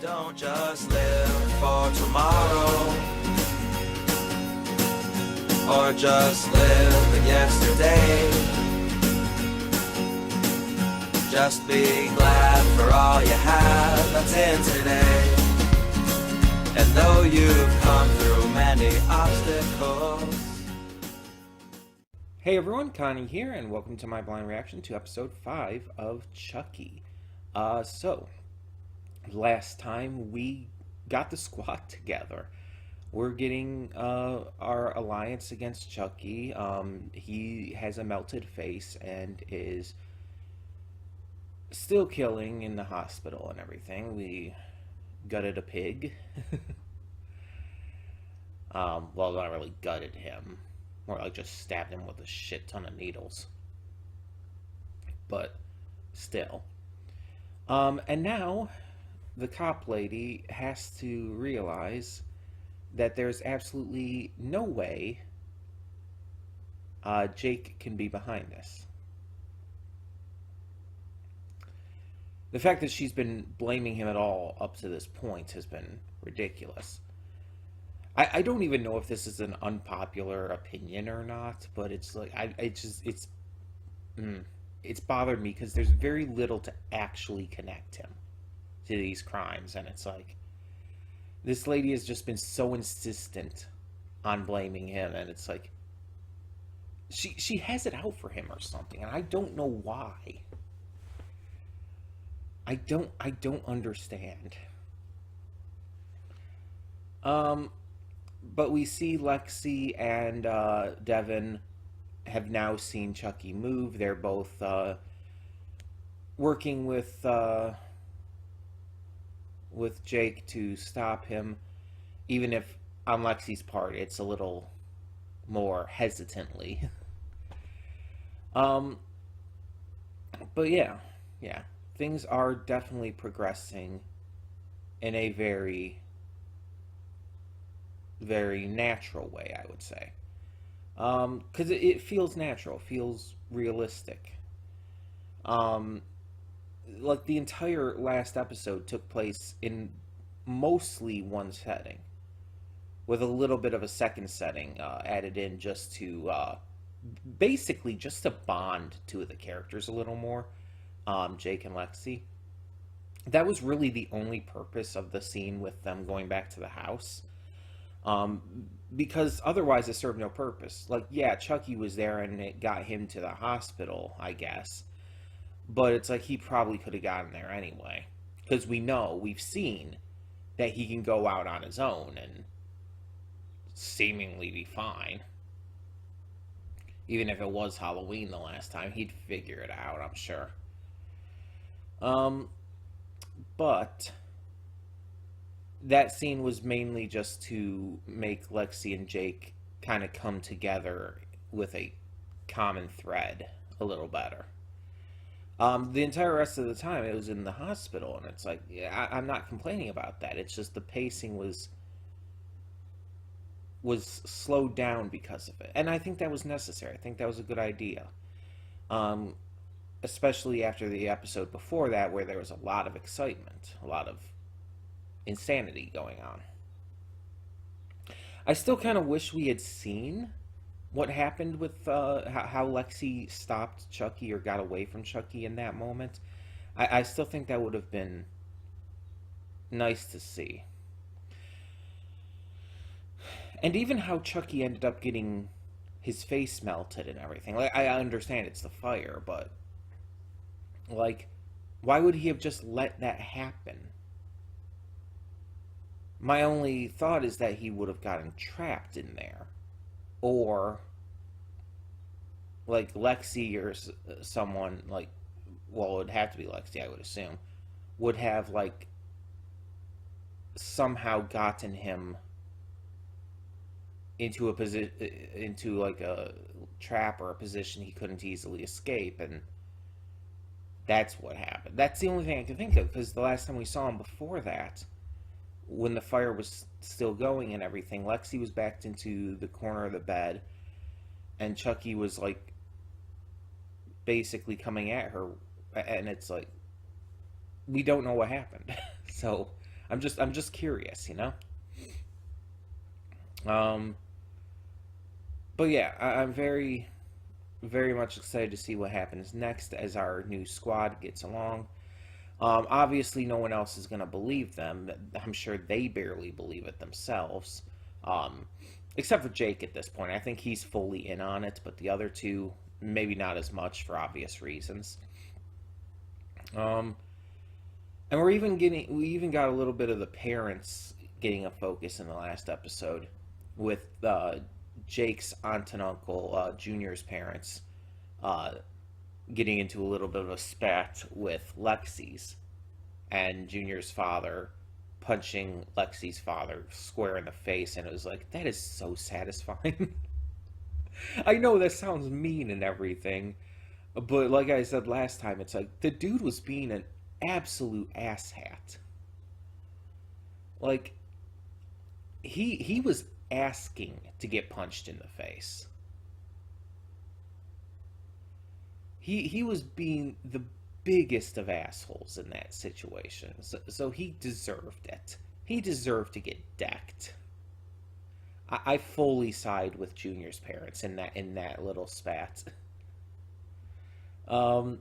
Don't just live for tomorrow, or just live in yesterday. Just be glad for all you have that's in today. And though you've come through many obstacles. Hey everyone, Connie here, and welcome to my blind reaction to episode 5 of Chucky. So, last time we got the squad together. We're getting our alliance against Chucky. He has a melted face and is still killing in the hospital and everything. We gutted a pig. Well, not really gutted him. More like just stabbed him with a shit ton of needles. But still. And now the cop lady has to realize that there's absolutely no way Jake can be behind this. The fact that she's been blaming him at all up to this point has been ridiculous. I don't even know if this is an unpopular opinion or not, but it's like, it's bothered me because there's very little to actually connect him to these crimes, and it's like, this lady has just been so insistent on blaming him, and it's like, she has it out for him or something, and I don't know why. I don't understand. But we see Lexi and Devin have now seen Chucky move. They're both working with Jake to stop him, even if on Lexi's part it's a little more hesitantly. But yeah, things are definitely progressing in a very natural way, I would say. Because it feels natural, feels realistic. Like the entire last episode took place in mostly one setting, with a little bit of a second setting added in just to basically just to bond two of the characters a little more, Jake and Lexi. That was really the only purpose of the scene with them going back to the house. Because otherwise it served no purpose. Like, yeah, Chucky was there and it got him to the hospital, I guess. But it's like he probably could have gotten there anyway. Because we've seen that he can go out on his own and seemingly be fine. Even if it was Halloween the last time, he'd figure it out, I'm sure. But that scene was mainly just to make Lexi and Jake kind of come together with a common thread a little better. The entire rest of the time it was in the hospital, and it's like, yeah, I'm not complaining about that. It's just the pacing was slowed down because of it. And I think that was necessary. I think that was a good idea. Especially after the episode before that, where there was a lot of excitement, a lot of insanity going on. I still kind of wish we had seen what happened with how Lexi stopped Chucky or got away from Chucky in that moment. I still think that would have been nice to see. And even how Chucky ended up getting his face melted and everything. Like, I understand it's the fire, but like, why would he have just let that happen? My only thought is that he would have gotten trapped in there. Or, like, Lexi or someone, like, well, it would have to be Lexi, I would assume, would have, like, somehow gotten him into a like a trap or a position he couldn't easily escape, and that's what happened. That's the only thing I can think of, because the last time we saw him before that, when the fire was still going and everything, Lexi was backed into the corner of the bed, and Chucky was, like, basically coming at her, and it's like, we don't know what happened. So I'm just curious, you know. Um, but yeah, I'm very very much excited to see what happens next as our new squad gets along. Obviously, no one else is going to believe them. I'm sure they barely believe it themselves, um, except for Jake at this point. I think he's fully in on it, but the other two, maybe not as much for obvious reasons. Um, and we even got a little bit of the parents getting a focus in the last episode with Jake's aunt and uncle, Junior's parents, uh, getting into a little bit of a spat with Lexi's, and Junior's father punching Lexi's father square in the face, and it was like, that is so satisfying. I know that sounds mean and everything, but like I said last time, it's like the dude was being an absolute asshat. Like he was asking to get punched in the face. He was being the biggest of assholes in that situation. So he deserved it. He deserved to get decked. I fully side with Junior's parents in that little spat. Um,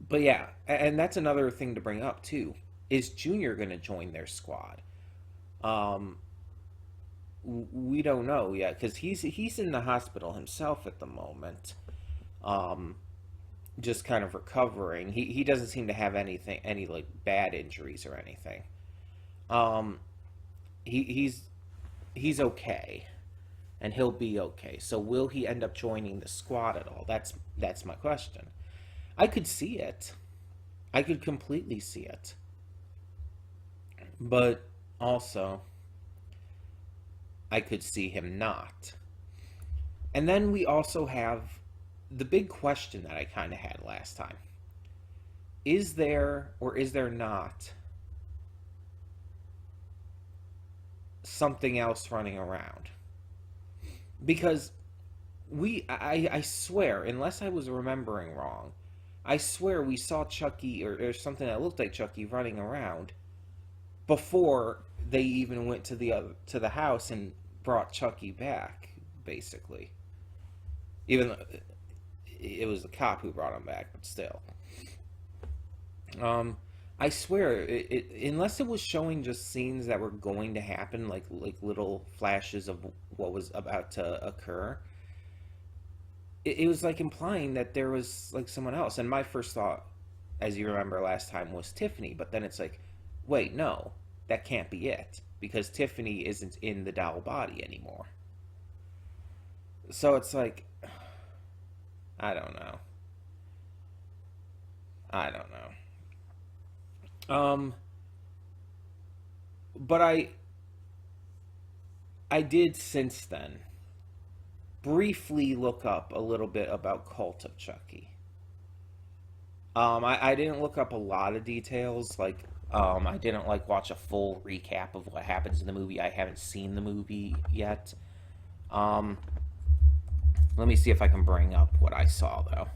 but yeah, and that's another thing to bring up too. Is Junior going to join their squad? Um, we don't know yet because he's in the hospital himself at the moment. Um, just kind of recovering. He doesn't seem to have any like bad injuries or anything. Um, he's okay, and he'll be okay. So will he end up joining the squad at all? That's my question. I could see it. I could completely see it. But also, I could see him not. And then we also have the big question that I kind of had last time. Is there or is there not something else running around? Because I swear, unless I was remembering wrong, I swear we saw Chucky or something that looked like Chucky running around before they even went to the house and brought Chucky back, basically. Even though it was the cop who brought him back, but still. Um, I swear, unless it was showing just scenes that were going to happen, like little flashes of what was about to occur, it was like implying that there was like someone else. And my first thought, as you remember last time, was Tiffany. But then it's like, wait, no, that can't be it because Tiffany isn't in the doll body anymore. So it's like, I don't know. I don't know. But I did since then briefly look up a little bit about Cult of Chucky. I didn't look up a lot of details. Like, I didn't like watch a full recap of what happens in the movie. I haven't seen the movie yet. Um, Let me see if I can bring up what I saw though.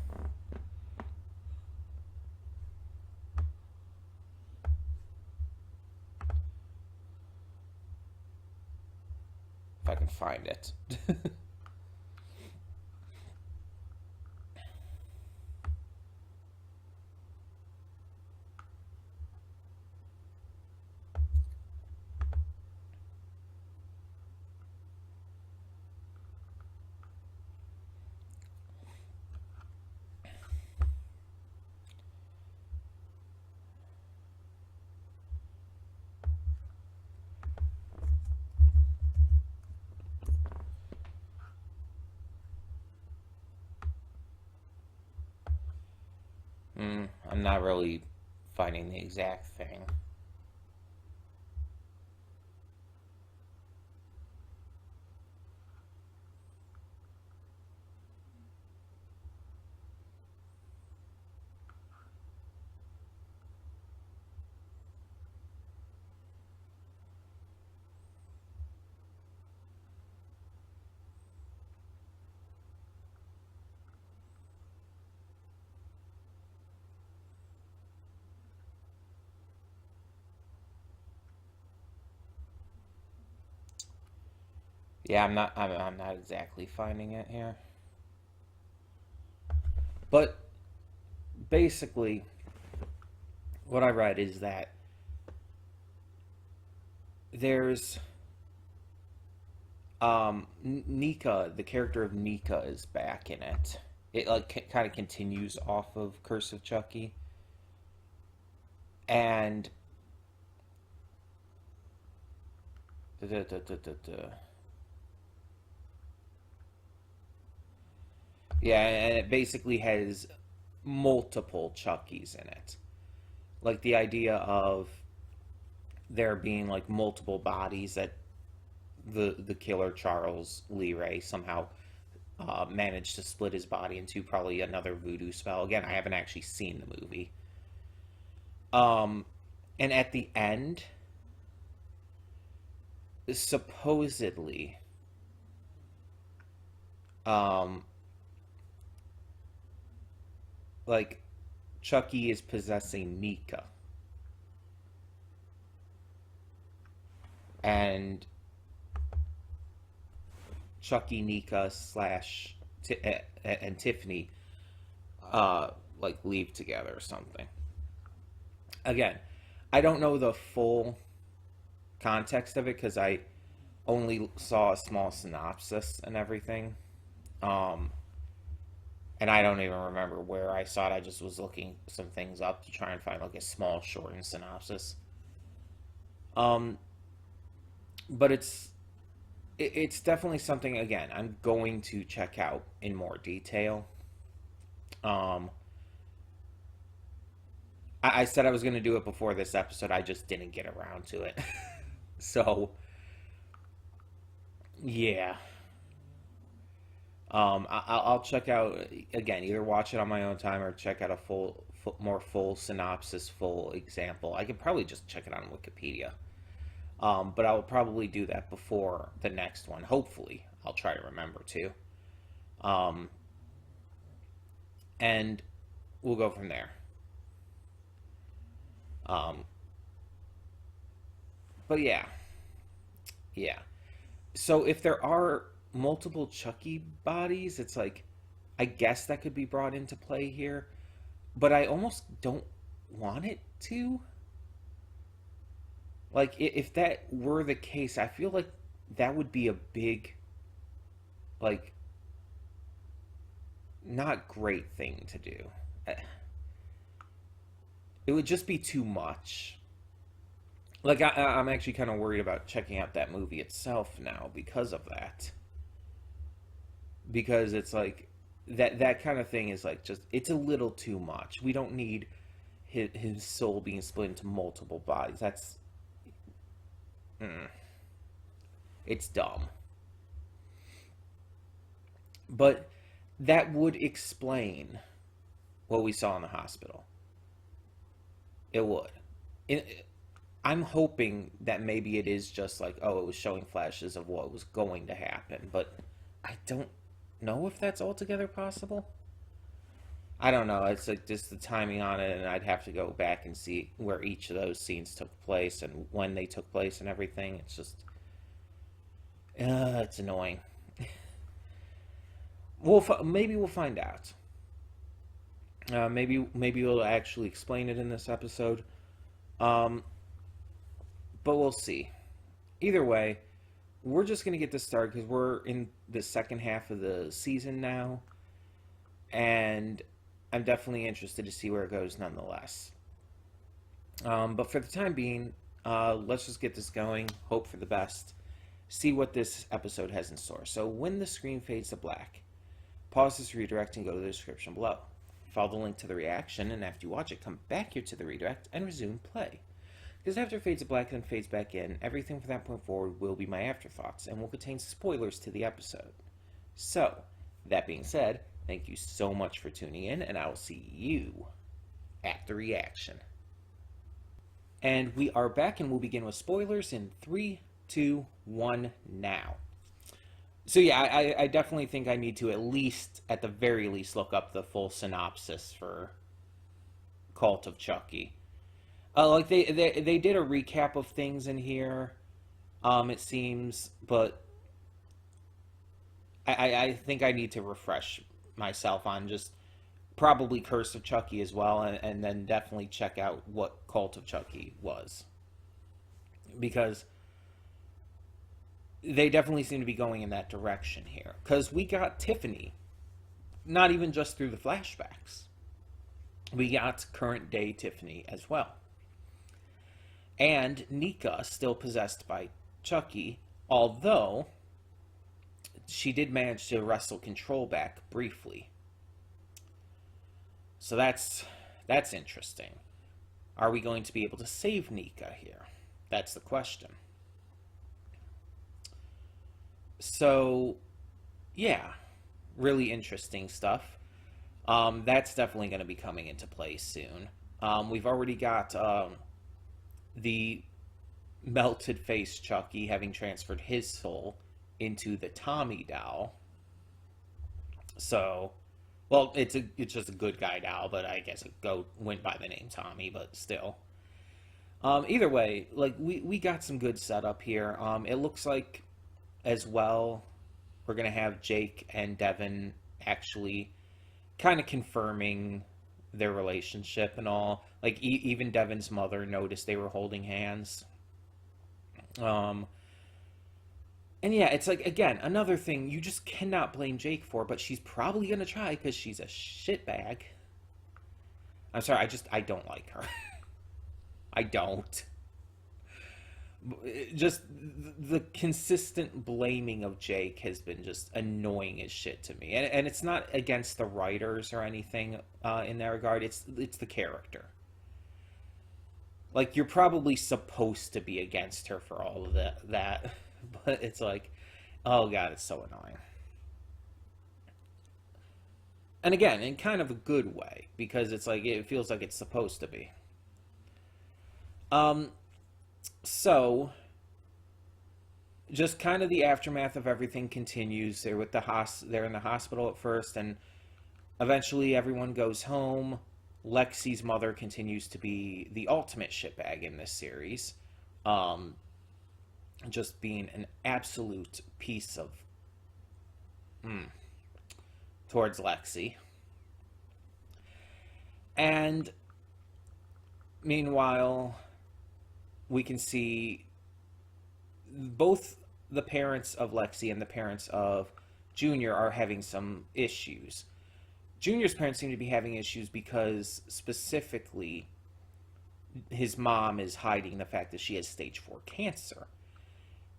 If I can find it. I'm not really finding the exact thing. Yeah, I'm not exactly finding it here. But basically, what I read is that there's Nica, the character of Nica is back in it. It like kind of continues off of Curse of Chucky, and da, da, da, da, da, da. Yeah, and it basically has multiple Chuckies in it. Like the idea of there being like multiple bodies that the killer Charles Lee Ray somehow managed to split his body into, probably another voodoo spell. Again, I haven't actually seen the movie. Um, and at the end, supposedly, um, like Chucky is possessing Nika, and Chucky, Nika slash and Tiffany like leave together or something. Again, I don't know the full context of it because I only saw a small synopsis and everything. Um, and I don't even remember where I saw it. I just was looking some things up to try and find like a small shortened synopsis. Um, but it's definitely something again I'm going to check out in more detail. Um, I said I was going to do it before this episode. I just didn't get around to it. So yeah, I'll check out again. Either watch it on my own time or check out a more full synopsis, full example. I could probably just check it on Wikipedia. But I'll probably do that before the next one. Hopefully, I'll try to remember to. Um, and we'll go from there. Um, but yeah, yeah. So if there are multiple Chucky bodies, it's like I guess that could be brought into play here, but I almost don't want it to. Like if that were the case, I feel like that would be a big, like, not great thing to do. It would just be too much. Like I'm actually kind of worried about checking out that movie itself now because of that. Because it's like that kind of thing is like just it's a little too much. We don't need his soul being split into multiple bodies. That's it's dumb. But that would explain what we saw in the hospital. It would. It, I'm hoping that maybe it is just like, oh, it was showing flashes of what was going to happen, but I don't know if that's altogether possible. I don't know. It's like just the timing on it, and I'd have to go back and see where each of those scenes took place and when they took place and everything. It's just, it's annoying. Maybe we'll find out. Maybe we'll actually explain it in this episode. Um, but we'll see. Either way, we're just gonna get this started because we're in the second half of the season now, and I'm definitely interested to see where it goes nonetheless. But for the time being, let's just get this going. Hope for the best. See what this episode has in store. So when the screen fades to black, pause this redirect and go to the description below. Follow the link to the reaction, and after you watch it, come back here to the redirect and resume play. Because after it fades to black and fades back in, everything from that point forward will be my afterthoughts and will contain spoilers to the episode. So, that being said, thank you so much for tuning in, and I will see you at the reaction. And we are back, and we'll begin with spoilers in 3, 2, 1, now. So yeah, I definitely think I need to at least, at the very least, look up the full synopsis for Cult of Chucky. Like they did a recap of things in here, it seems, but I think I need to refresh myself on just probably Curse of Chucky as well, and then definitely check out what Cult of Chucky was. Because they definitely seem to be going in that direction here. Because we got Tiffany, not even just through the flashbacks. We got current day Tiffany as well. And Nica still possessed by Chucky, although she did manage to wrestle control back briefly. So that's interesting. Are we going to be able to save Nica here? That's the question. So, yeah, really interesting stuff. That's definitely going to be coming into play soon. We've already got the melted face Chucky having transferred his soul into the Tommy doll. So, well, it's just a good guy doll, but I guess it went by the name Tommy, but still. Either way, like we got some good setup here. It looks like as well we're gonna have Jake and Devin actually kind of confirming their relationship and all. Like even Devin's mother noticed they were holding hands. And yeah, it's like, again, another thing you just cannot blame Jake for, but she's probably gonna try because she's a shitbag. I'm sorry, I don't like her. I don't. Just the consistent blaming of Jake has been just annoying as shit to me, and it's not against the writers or anything in that regard. It's the character. Like, you're probably supposed to be against her for all of that, but it's like, oh god, it's so annoying. And again, in kind of a good way, because it's like it feels like it's supposed to be. So just kind of the aftermath of everything continues. They're with they're in the hospital at first, and eventually everyone goes home. Lexi's mother continues to be the ultimate shitbag in this series. Just being an absolute piece of towards Lexi. And meanwhile, we can see both the parents of Lexi and the parents of Junior are having some issues. Junior's parents seem to be having issues because specifically his mom is hiding the fact that she has stage 4 cancer.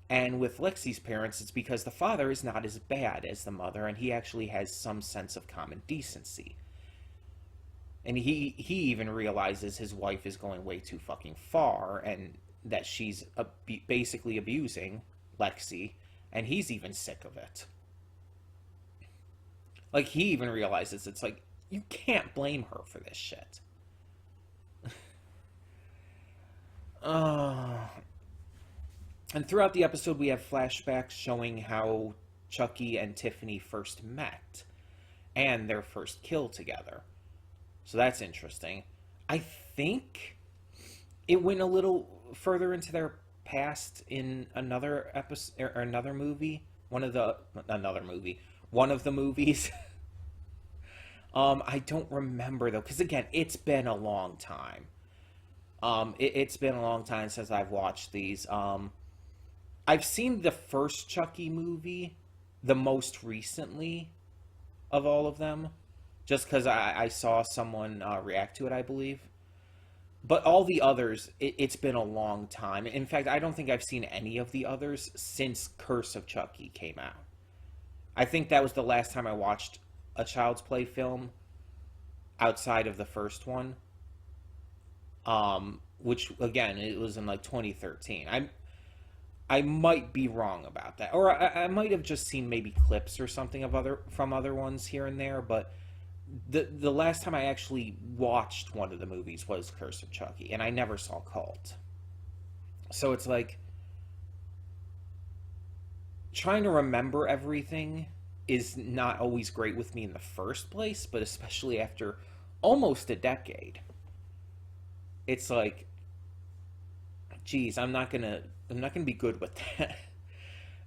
And with Lexi's parents, it's because the father is not as bad as the mother, and he actually has some sense of common decency. And he even realizes his wife is going way too fucking far, and that she's basically abusing Lexi, and he's even sick of it. Like, he even realizes it's like, you can't blame her for this shit. And throughout the episode, we have flashbacks showing how Chucky and Tiffany first met, and their first kill together. So that's interesting. I think it went a little further into their past in another episode or another movie. One of the movies. I don't remember though, because again, it's been a long time. It's been a long time since I've watched these. I've seen the first Chucky movie, the most recently of all of them, just because I saw someone react to it, I believe. But all the others, it's been a long time. In fact, I don't think I've seen any of the others since Curse of Chucky came out. I think that was the last time I watched a Child's Play film outside of the first one. Which, again, it was in like 2013. I might be wrong about that. Or I might have just seen maybe clips or something from other ones here and there, but the last time I actually watched one of the movies was Curse of Chucky, and I never saw Cult. So it's like, trying to remember everything is not always great with me in the first place, but especially after almost a decade. It's like, geez, I'm not gonna be good with that.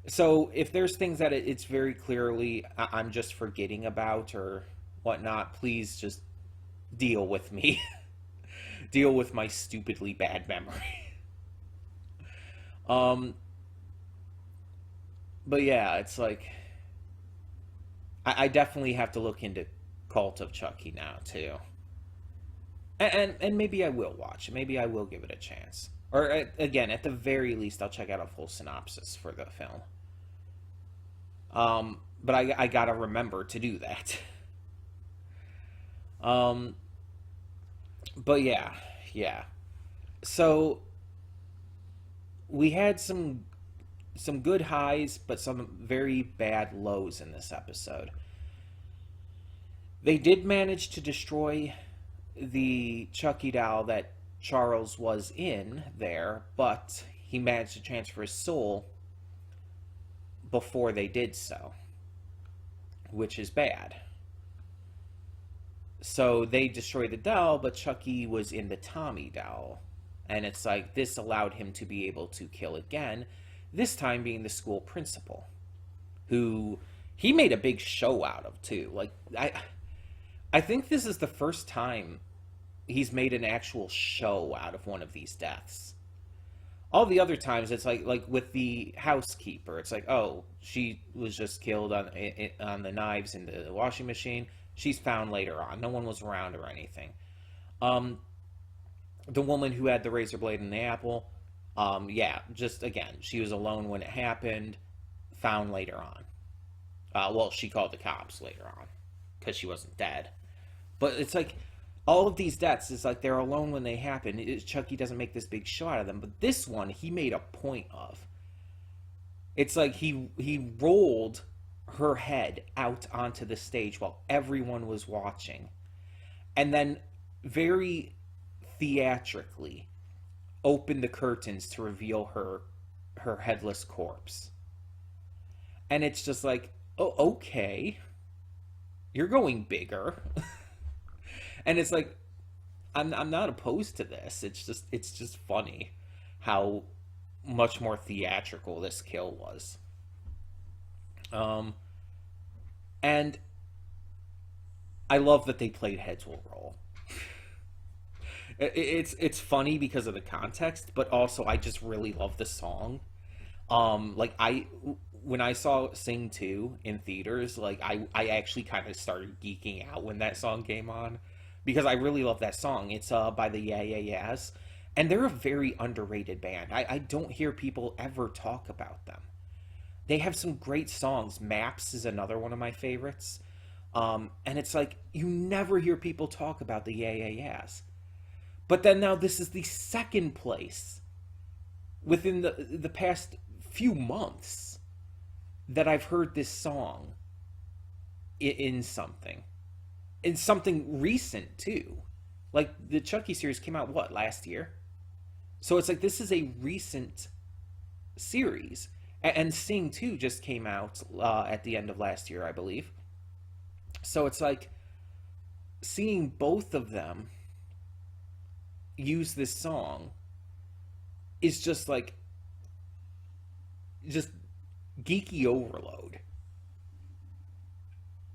So if there's things that it's very clearly I'm just forgetting about or whatnot, please just deal with me. Deal with my stupidly bad memory. Um, but yeah, it's like I definitely have to look into Cult of Chucky now too, and maybe I will watch. Maybe I will give it a chance. Or again, at the very least, I'll check out a full synopsis for the film. But I gotta remember to do that. Um, but yeah, yeah. So we had some good highs, but some very bad lows in this episode. They did manage to destroy the Chucky doll that Charles was in there, but he managed to transfer his soul before they did so, which is bad. So they destroyed the doll, but Chucky was in the Tommy doll. And it's like this allowed him to be able to kill again, this time being the school principal, who he made a big show out of too. Like I think this is the first time he's made an actual show out of one of these deaths. All the other times it's like with the housekeeper, it's like, oh, she was just killed on the knives in the washing machine. She's found later on. No one was around or anything. Um, the woman who had the razor blade in the apple, yeah, just again, she was alone when it happened. Found later on. Well, she called the cops later on because she wasn't dead. But it's like all of these deaths is like they're alone when they happen. Chucky doesn't make this big show out of them, but this one he made a point of. It's like he rolled her head out onto the stage while everyone was watching, and then very theatrically opened the curtains to reveal her headless corpse. And it's just like, oh, okay, you're going bigger. And it's like I'm not opposed to this. It's just funny how much more theatrical this kill was. Um, and I love that they played heads will roll. It's funny because of the context, but also I just really love the song. Like I when I saw Sing 2 in theaters, like I actually kind of started geeking out when that song came on because I really love that song. It's by the Yeah Yeah Yeahs, and they're a very underrated band. I don't hear people ever talk about them. They have some great songs. Maps is another one of my favorites. And it's like you never hear people talk about the Yeah Yeah Yeahs. But then now this is the second place within the past few months that I've heard this song in something. In something recent too. Like the Chucky series came out what, last year? So it's like this is a recent series. And Sing 2 just came out at the end of last year, I believe. So it's like seeing both of them use this song is just like just geeky overload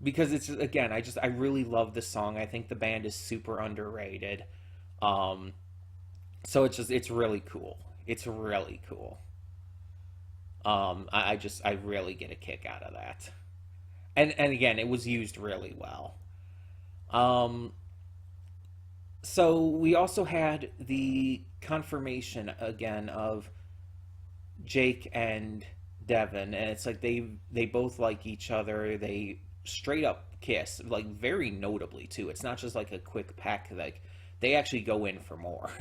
because it's again I really love this song. I think the band is super underrated. um so it's really cool. It's really cool. I really get a kick out of that. And again, it was used really well. um so we also had the confirmation again of Jake and Devin, and it's like they both like each other. They straight up kiss, like very notably too. It's not just like a quick peck. Like they actually go in for more.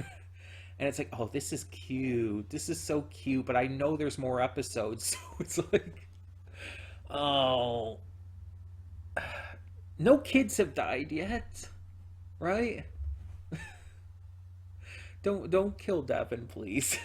And it's like, oh, this is cute. This is so cute. But I know there's more episodes, so it's like, oh, no kids have died yet, right? Don't kill Devin, please.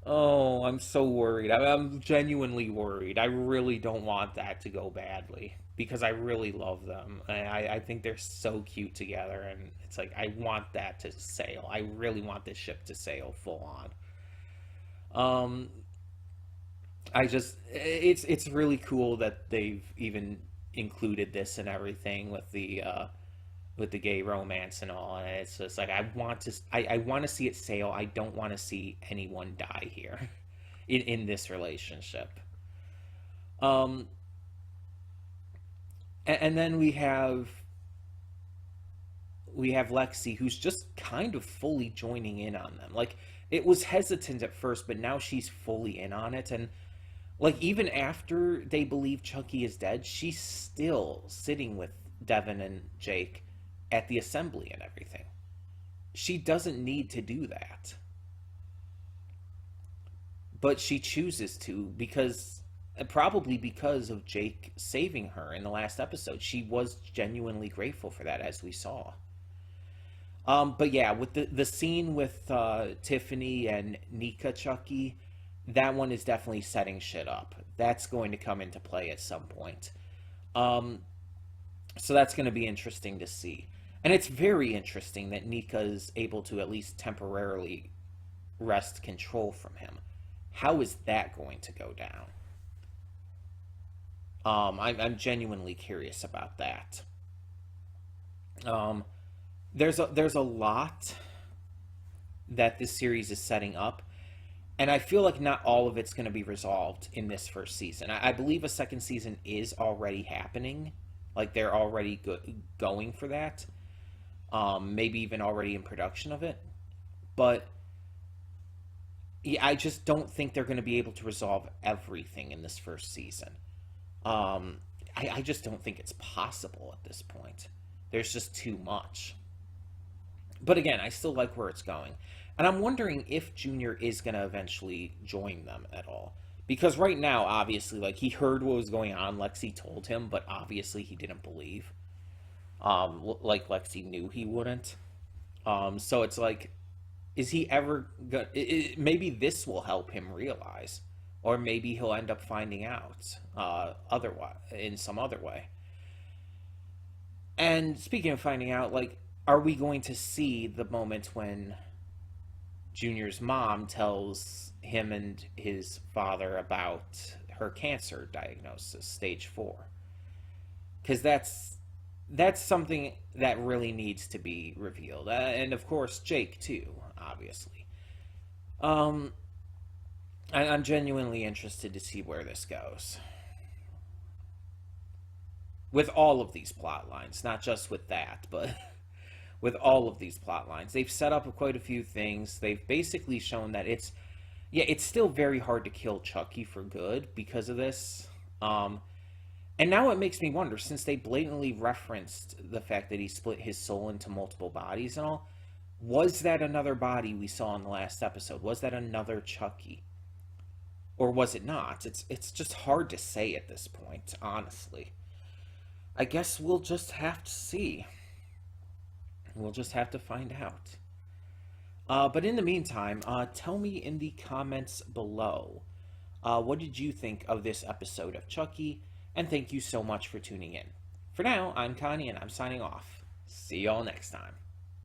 Oh, I'm so worried. I'm genuinely worried. I really don't want that to go badly because I really love them. I think they're so cute together, and it's like I want that to sail. I really want this ship to sail full on. Um, It's really cool that they've even included this and everything with the gay romance and all. And it's just like I want to see it sail. I don't want to see anyone die here in this relationship. Um, and then we have Lexi, who's just kind of fully joining in on them. Like, it was hesitant at first, but now she's fully in on it. And like, even after they believe Chucky is dead, she's still sitting with Devin and Jake at the assembly and everything. She doesn't need to do that, but she chooses to because probably because of Jake saving her in the last episode. She was genuinely grateful for that, as we saw. But yeah, with the scene with Tiffany and Nica Chucky, that one is definitely setting shit up. That's going to come into play at some point. Um, so that's going to be interesting to see. And it's very interesting that Nika is able to at least temporarily wrest control from him. How is that going to go down? I'm genuinely curious about that. Um, there's a lot that this series is setting up, and I feel like not all of it's going to be resolved in this first season. I believe a second season is already happening, like they're already going for that. Maybe even already in production of it, but yeah, I just don't think they're going to be able to resolve everything in this first season. Um, I just don't think it's possible at this point. There's just too much. But again, I still like where it's going. And I'm wondering if Junior is going to eventually join them at all. Because right now, obviously, like, he heard what was going on. Lexi told him, but obviously he didn't believe. Like Lexi knew he wouldn't. So it's like, is he ever gonna? Maybe this will help him realize, or maybe he'll end up finding out otherwise in some other way. And speaking of finding out, like, are we going to see the moment when Junior's mom tells him and his father about her cancer diagnosis, stage 4? Because that's something that really needs to be revealed, and of course Jake too, obviously. Um, I'm genuinely interested to see where this goes with all of these plot lines, not just with that, but with all of these plot lines. They've set up quite a few things. They've basically shown that yeah, it's still very hard to kill Chucky for good because of this. And now it makes me wonder, since they blatantly referenced the fact that he split his soul into multiple bodies and all, was that another body we saw in the last episode? Was that another Chucky? Or was it not? It's just hard to say at this point, honestly. I guess we'll just have to see. We'll just have to find out. But in the meantime, tell me in the comments below, what did you think of this episode of Chucky? And thank you so much for tuning in. For now, I'm Connie and I'm signing off. See y'all next time.